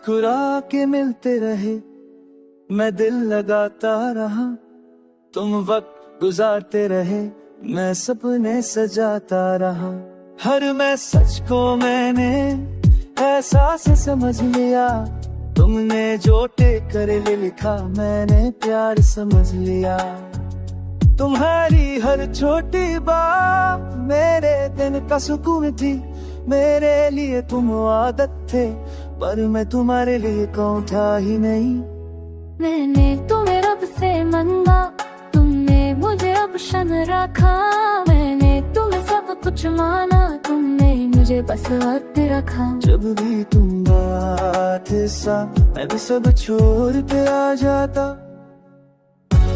मुस्कुरा के मिलते रहे, मैं दिल लगाता रहा। तुम वक्त गुजारते रहे, मैं सपने सजाता रहा। हर मैसेज को मैंने एहसास से समझ लिया। तुमने जो टेक कर लिखा, मैंने प्यार समझ लिया। तुम्हारी हर छोटी बात मेरे दिन का सुकून थी। मेरे लिए तुम आदत थे, पर मैं तुम्हारे लिए कौन था ही नहीं। मैंने तुम्हें रब से मांगा, तुमने मुझे अब शन रखा। मैंने तुम्हें सब कुछ माना, तुमने मुझे बस वक्त रखा। जब भी तुम बात सा, मैं भी सब छोड़ के आ जाता।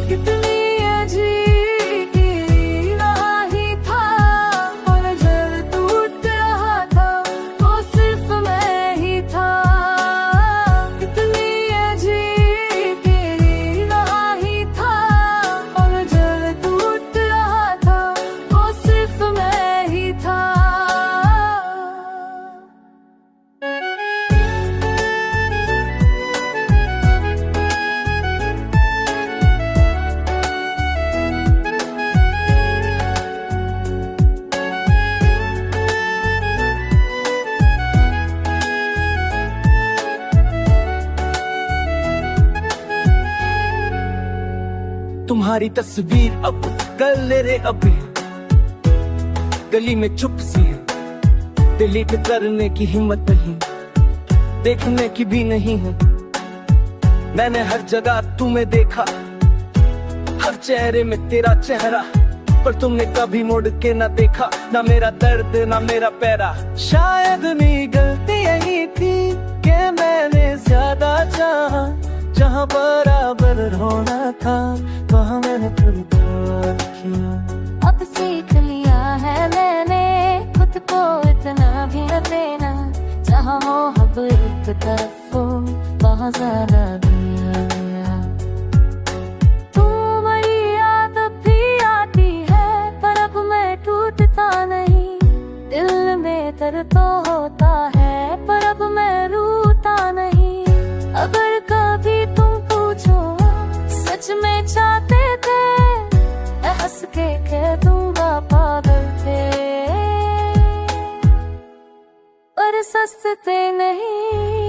कितनी अजीब राही था, और जब टूट रहा था वो सिर्फ मैं ही था। कितनी अजीब राही था, और जब टूट रहा था वो सिर्फ मैं ही था। तुम्हारी तस्वीर अब कल रे अभी गली में चुप सी है। डिलीट करने की हिम्मत नहीं, देखने की भी नहीं है। मैंने हर जगह तुम्हें देखा, हर चेहरे में तेरा चेहरा, पर तुमने कभी मुड़ के ना देखा। ना मेरा दर्द ना मेरा पैरा। शायद मेरी गलती यही थी कि मैंने ज्यादा चाहा। जहाँ बराबर होना था, वहाँ मैंने कभी प्यार किया। अब सीख लिया है मैंने खुद को इतना भी न देना। जहाँ मोहब्बत एक तरफ हो, वहाँ ज्यादा दिया गया। तुम्हारी याद भी आती है, पर अब मैं टूटता नहीं। दिल में दर्द तो होता है, पर अब मैं रूठता नहीं। अगर कभी तुम पूछो सच में चाहते थे, मैं हंस के कह दूंगा पागल थे, पर सस्ते नहीं।